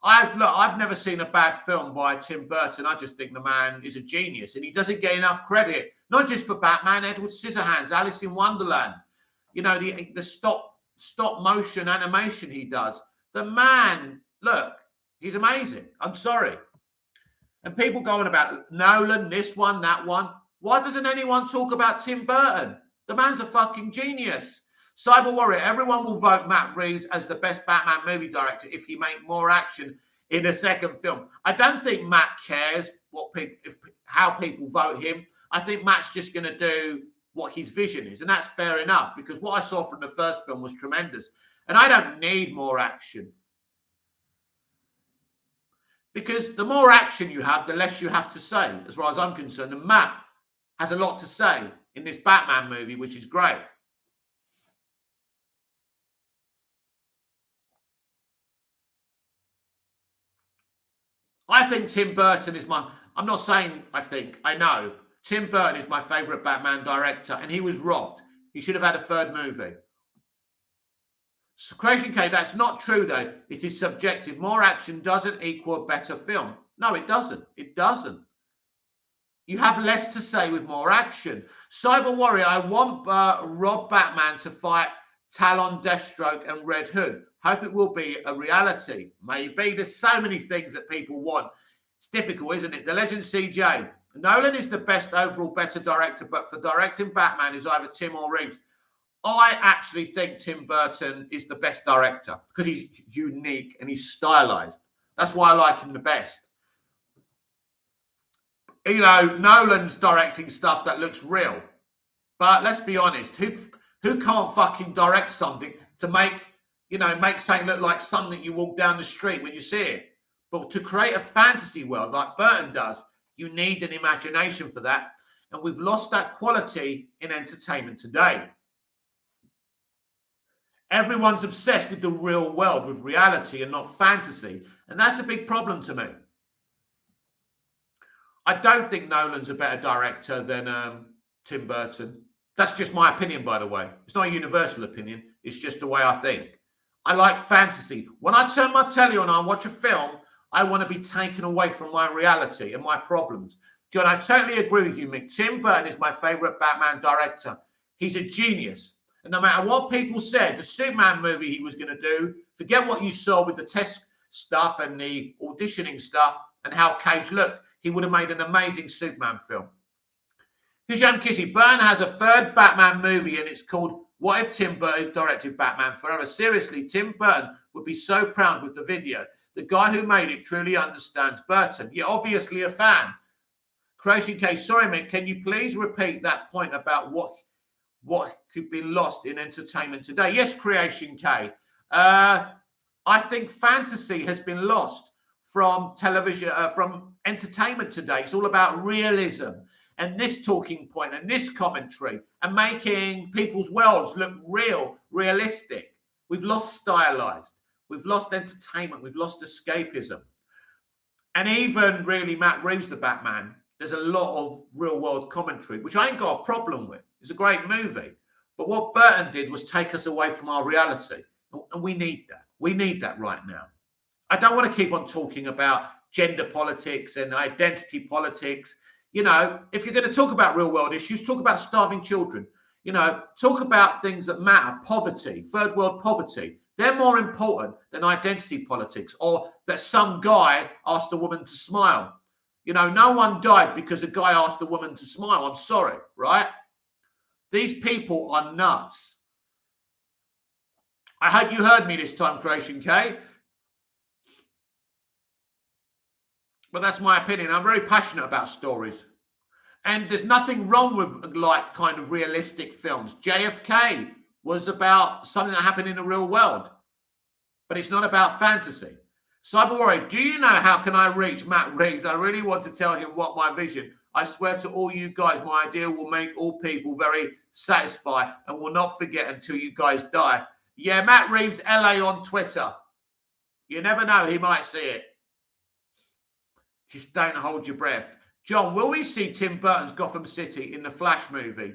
I've never seen a bad film by Tim Burton. I just think the man is a genius, and he doesn't get enough credit. Not just for Batman, Edward Scissorhands, Alice in Wonderland. You know, the stop motion animation he does. The man, look, he's amazing. I'm sorry. And people going about Nolan, this one, that one. Why doesn't anyone talk about Tim Burton? The man's a fucking genius. Cyber Warrior, everyone will vote Matt Reeves as the best Batman movie director if he make more action in the second film. I don't think Matt cares how people vote him. I think Matt's just going to do what his vision is, and that's fair enough because what I saw from the first film was tremendous, and I don't need more action. Because the more action you have, the less you have to say, as far as I'm concerned. And Matt has a lot to say in this Batman movie, which is great. I think Tim Burton is I'm not saying I know. Tim Burton is my favourite Batman director, and he was robbed. He should have had a third movie. So Creation K, that's not true though. It is subjective. More action doesn't equal a better film. No, it doesn't. It doesn't. You have less to say with more action. Cyber Warrior, I want Rob Batman to fight Talon, Deathstroke and Red Hood. Hope it will be a reality. Maybe. There's so many things that people want. It's difficult, isn't it? The Legend CJ. Nolan is the best overall, better director, but for directing Batman is either Tim or Reeves. I actually think Tim Burton is the best director because he's unique and he's stylized. That's why I like him the best. You know, Nolan's directing stuff that looks real. But let's be honest, who can't fucking direct something to make something look like something you walk down the street when you see it? But to create a fantasy world like Burton does, you need an imagination for that. And we've lost that quality in entertainment today. Everyone's obsessed with the real world, with reality and not fantasy. And that's a big problem to me. I don't think Nolan's a better director than Tim Burton. That's just my opinion, by the way. It's not a universal opinion. It's just the way I think. I like fantasy. When I turn my telly on and watch a film, I want to be taken away from my reality and my problems. John, I totally agree with you, Mick. Tim Burton is my favourite Batman director. He's a genius. And no matter what people said, the Superman movie he was going to do, forget what you saw with the test stuff and the auditioning stuff and how Cage looked. He would have made an amazing Superman film. Hisham Kissy, Burton has a third Batman movie and it's called What If Tim Burton Directed Batman Forever? Seriously, Tim Burton would be so proud with the video. The guy who made it truly understands Burton. You're obviously a fan. Creation K, sorry, Mick, can you please repeat that point about what could be lost in entertainment today? Yes, Creation K. I think fantasy has been lost from television, from entertainment today. It's all about realism and this talking point and this commentary and making people's worlds look realistic. We've lost stylized. We've lost entertainment. We've lost escapism. And even really Matt Reeves, the Batman, there's a lot of real world commentary, which I ain't got a problem with. It's a great movie. But what Burton did was take us away from our reality. And we need that. We need that right now. I don't want to keep on talking about gender politics and identity politics. You know, if you're going to talk about real world issues, talk about starving children. You know, talk about things that matter. Poverty, third world poverty. They're more important than identity politics or that some guy asked a woman to smile. You know, no one died because a guy asked a woman to smile. I'm sorry, right? These people are nuts. I hope you heard me this time, Creation K. But that's my opinion. I'm very passionate about stories. And there's nothing wrong with like kind of realistic films. JFK was about something that happened in the real world. But it's not about fantasy. Cyber Warrior, do you know how can I reach Matt Reeves? I really want to tell him what my vision. I swear to all you guys, my idea will make all people very satisfied and will not forget until you guys die. Yeah, Matt Reeves, LA on Twitter. You never know, he might see it. Just don't hold your breath. John, will we see Tim Burton's Gotham City in the Flash movie?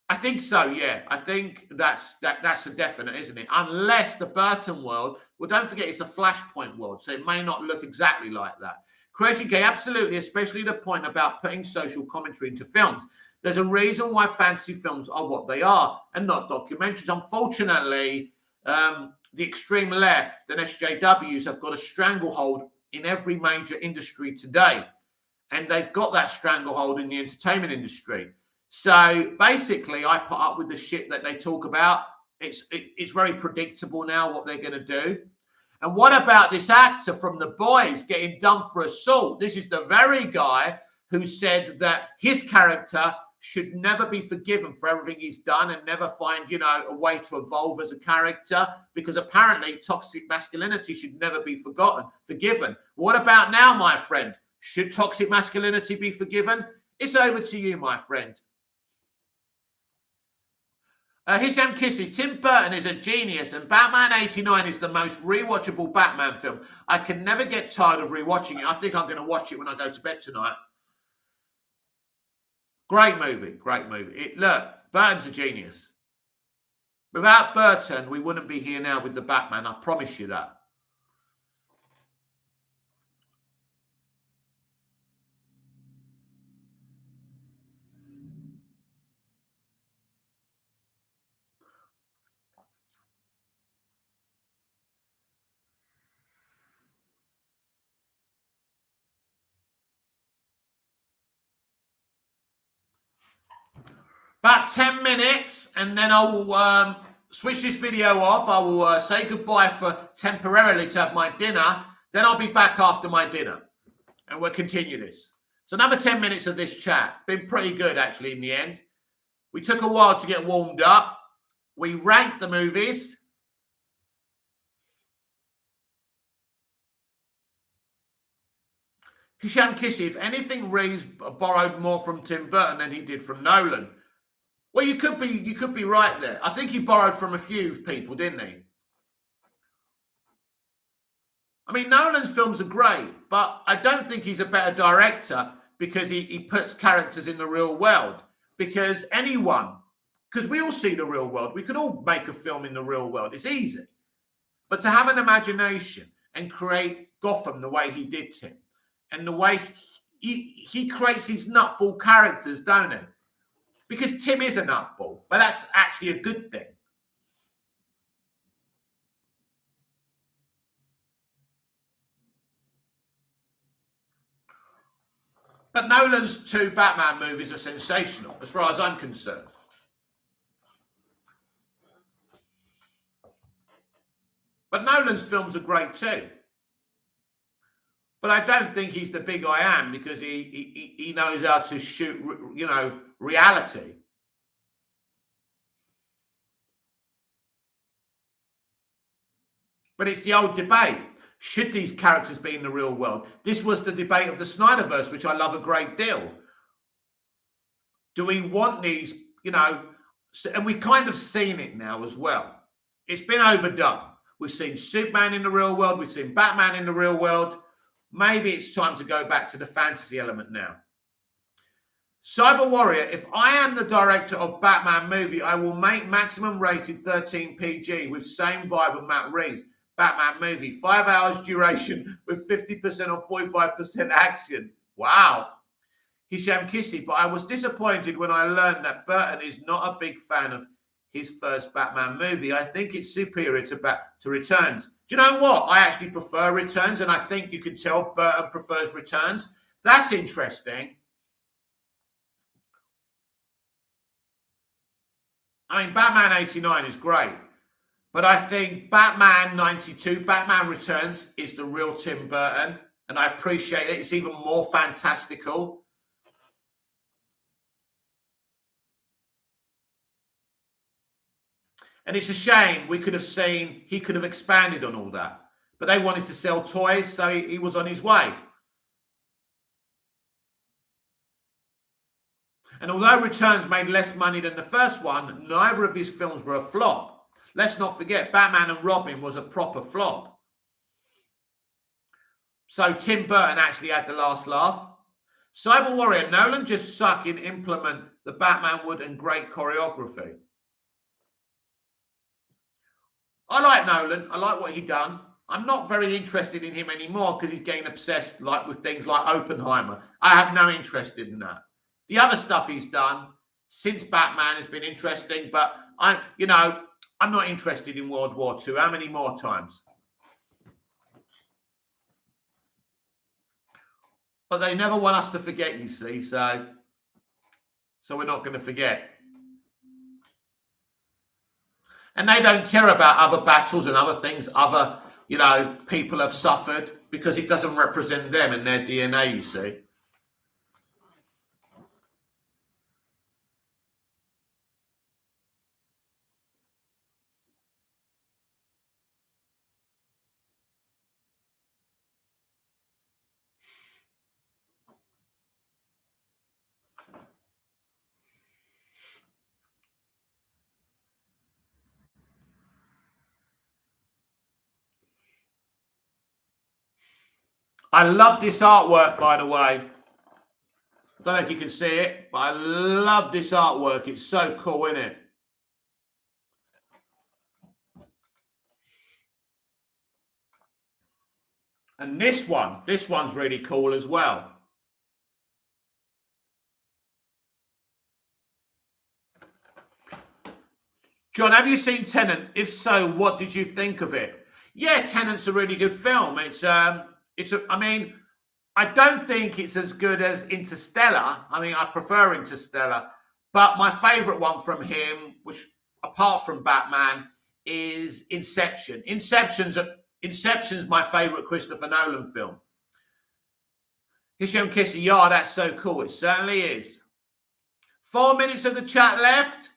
I think so, yeah. I think that's a definite, isn't it? Unless the Burton world, well, don't forget it's a Flashpoint world, so it may not look exactly like that. Creation K, absolutely, especially the point about putting social commentary into films. There's a reason why fantasy films are what they are and not documentaries. Unfortunately, the extreme left and SJWs have got a stranglehold in every major industry today. And they've got that stranglehold in the entertainment industry. So basically, I put up with the shit that they talk about. It's very predictable now what they're going to do. And what about this actor from The Boys getting done for assault? This is the very guy who said that his character should never be forgiven for everything he's done and never find, a way to evolve as a character, because apparently toxic masculinity should never be forgiven. What about now, my friend? Should toxic masculinity be forgiven? It's over to you, my friend. Hisham Kissy, Tim Burton is a genius, and Batman 89 is the most rewatchable Batman film. I can never get tired of rewatching it. I think I'm going to watch it when I go to bed tonight. Great movie. Look, Burton's a genius. Without Burton, we wouldn't be here now with the Batman. I promise you that. About 10 minutes, and then I will switch this video off. I will say goodbye for temporarily to have my dinner. Then I'll be back after my dinner, and we'll continue this. So another 10 minutes of this chat. Been pretty good, actually, in the end. We took a while to get warmed up. We ranked the movies. Hisham Kissy, if anything, Reeves borrowed more from Tim Burton than he did from Nolan. Well, you could be right there. I think he borrowed from a few people, didn't he? I mean, Nolan's films are great, but I don't think he's a better director because he puts characters in the real world. Because we all see the real world. We could all make a film in the real world. It's easy. But to have an imagination and create Gotham the way he did, Tim, and the way he creates these nutball characters, don't he? Because Tim is a nutball, but that's actually a good thing. But Nolan's 2 Batman movies are sensational, as far as I'm concerned. But Nolan's films are great too. But I don't think he's the big I am because he knows how to shoot, reality. But it's the old debate. Should these characters be in the real world? This was the debate of the Snyderverse, which I love a great deal. Do we want these, and we've kind of seen it now as well. It's been overdone. We've seen Superman in the real world. We've seen Batman in the real world. Maybe it's time to go back to the fantasy element now. Cyber Warrior, if I am the director of Batman movie, I will make maximum rated 13 PG with same vibe of Matt Reeves. Batman movie, 5 hours duration with 50% or 45% action. Wow. Hisham Kissy, but I was disappointed when I learned that Burton is not a big fan of his first Batman movie. I think it's superior to Returns. Do you know what? I actually prefer Returns, and I think you can tell Burton prefers Returns. That's interesting. I mean, Batman 89 is great, but I think Batman 92, Batman Returns, is the real Tim Burton, and I appreciate it. It's even more fantastical. And it's a shame he could have expanded on all that. But they wanted to sell toys, so he was on his way. And although Returns made less money than the first one, neither of his films were a flop. Let's not forget, Batman and Robin was a proper flop. So Tim Burton actually had the last laugh. Cyber Warrior, Nolan just suck in implement the Batman would and great choreography. I like Nolan. I like what he done. I'm not very interested in him anymore because he's getting obsessed with things like Oppenheimer. I have no interest in that. The other stuff he's done since Batman has been interesting, but I'm not interested in World War II. How many more times? But they never want us to forget, you see, so we're not going to forget. And they don't care about other battles and other things other, people have suffered because it doesn't represent them and their DNA, you see. I love this artwork, by the way. Don't know if you can see it, but I love this artwork. It's so cool, isn't it? And this one's really cool as well. John, have you seen Tenet? If so, what did you think of it? Yeah, Tenet's a really good film. I mean, I don't think it's as good as Interstellar. I mean, I prefer Interstellar, but my favourite one from him, which apart from Batman, is Inception. Inception's my favourite Christopher Nolan film. Hisham Kissy, yeah, that's so cool. It certainly is. 4 minutes of the chat left.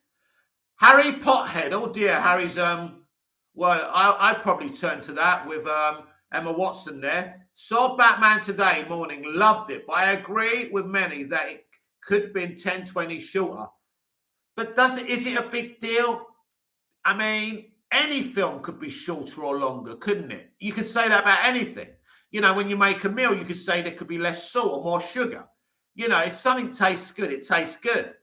Harry Pothead. Oh dear, Harry's well, I'd probably turn to that with Emma Watson there. Saw Batman today morning, loved it, but I agree with many that it could have been 10, 20 shorter. But is it a big deal? I mean, any film could be shorter or longer, couldn't it? You could say that about anything. You know, when you make a meal, you could say there could be less salt or more sugar. You know, if something tastes good, it tastes good.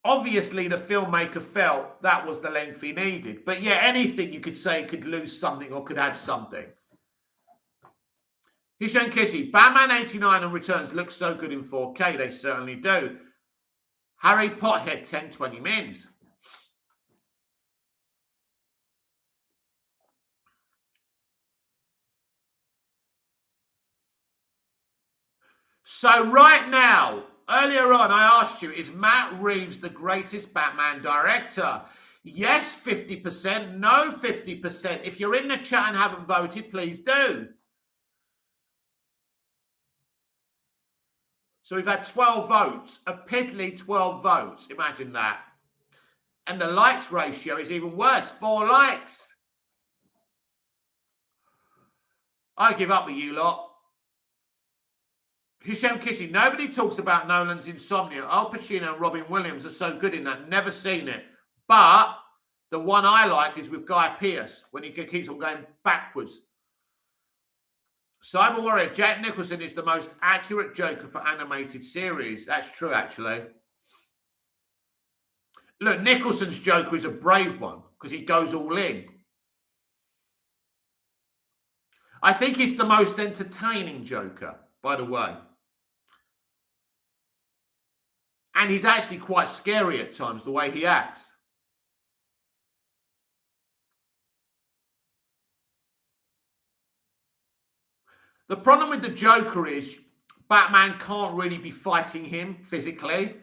Obviously, the filmmaker felt that was the length he needed. But yeah, anything you could say could lose something or could add something. Hisham Kissy, Batman 89 and Returns look so good in 4K. They certainly do. Harry Pothead, 10, 20 mins. So right now, earlier on, I asked you, is Matt Reeves the greatest Batman director? Yes, 50%. No, 50%. If you're in the chat and haven't voted, please do. So we've had 12 votes, a piddly 12 votes. Imagine that. And the likes ratio is even worse, 4 likes. I give up with you lot. Hisham Kissy, nobody talks about Nolan's Insomnia. Al Pacino and Robin Williams are so good in that. Never seen it. But the one I like is with Guy Pearce when he keeps on going backwards. Cyber Warrior, Jack Nicholson is the most accurate Joker for animated series. That's true, actually. Look, Nicholson's Joker is a brave one because he goes all in. I think he's the most entertaining Joker, by the way. And he's actually quite scary at times, the way he acts. The problem with the Joker is Batman can't really be fighting him physically.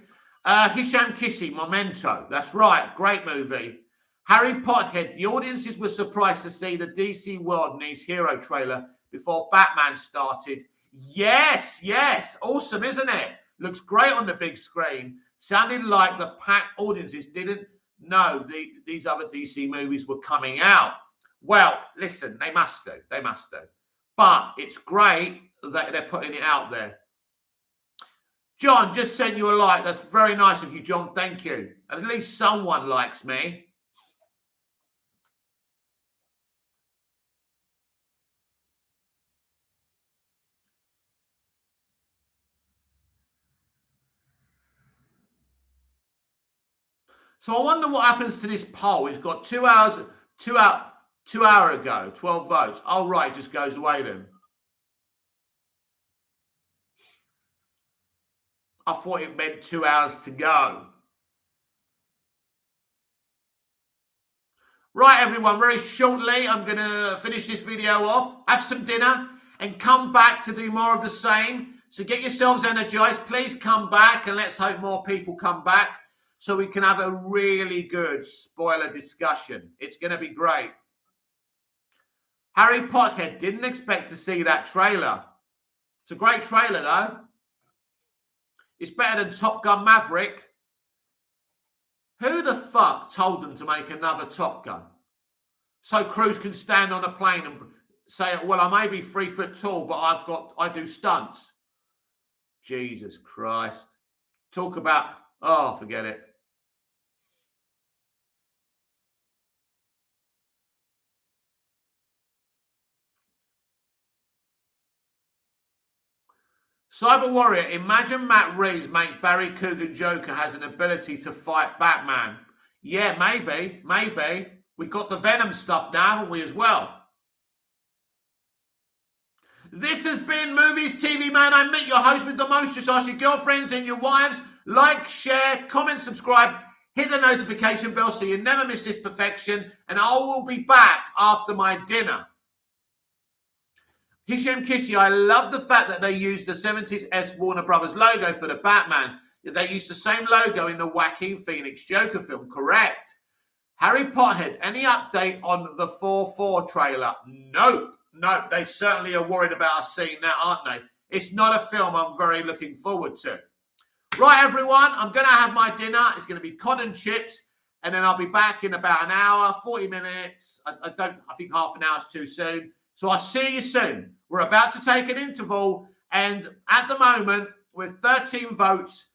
Hisham Kissy, Memento. That's right. Great movie. Harry Pothead. The audiences were surprised to see the DC World Needs Hero trailer before Batman started. Yes, yes. Awesome, isn't it? Looks great on the big screen. Sounded like the packed audiences didn't know these other DC movies were coming out. Well, listen, they must do. They must do. But it's great that they're putting it out there. John, just sent you a like. That's very nice of you, John. Thank you. At least someone likes me. So I wonder what happens to this poll. It's got 2 hours ago, 12 votes. Oh, right, it just goes away then. I thought it meant 2 hours to go. Right, everyone, very shortly, I'm going to finish this video off, have some dinner, and come back to do more of the same. So get yourselves energized. Please come back, and let's hope more people come back so we can have a really good spoiler discussion. It's going to be great. Harry Potter didn't expect to see that trailer. It's a great trailer, though. It's better than Top Gun Maverick. Who the fuck told them to make another Top Gun? So Cruise can stand on a plane and say, well, I may be 3 foot tall, but I do stunts. Jesus Christ. Talk about, oh, forget it. Cyber Warrior, imagine Matt Reeves make Barry Coogan Joker has an ability to fight Batman. Yeah, maybe. We got the Venom stuff now, haven't we, as well? This has been Movies TV Man. I'm Mick, your host with the most. Just ask your girlfriends and your wives. Like, share, comment, subscribe. Hit the notification bell so you never miss this perfection. And I will be back after my dinner. Hisham Kissy, I love the fact that they used the 70s S Warner Brothers logo for the Batman. They used the same logo in the Joaquin Phoenix Joker film, correct? Harry Pothead, any update on the 4-4 trailer? Nope. They certainly are worried about us seeing that, aren't they? It's not a film I'm very looking forward to. Right, everyone, I'm going to have my dinner. It's going to be cod and chips, and then I'll be back in about an hour, 40 minutes. I think half an hour is too soon. So I'll see you soon. We're about to take an interval, and at the moment, with 13 votes,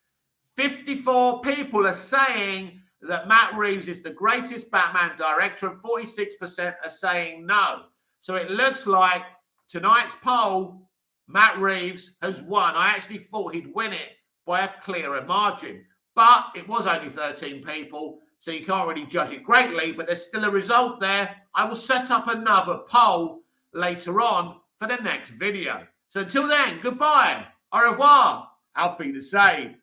54 people are saying that Matt Reeves is the greatest Batman director, and 46% are saying no. So it looks like tonight's poll, Matt Reeves has won. I actually thought he'd win it by a clearer margin, but it was only 13 people, so you can't really judge it greatly, but there's still a result there. I will set up another poll later on for the next video. So until then, goodbye, au revoir, auf Wiedersehen.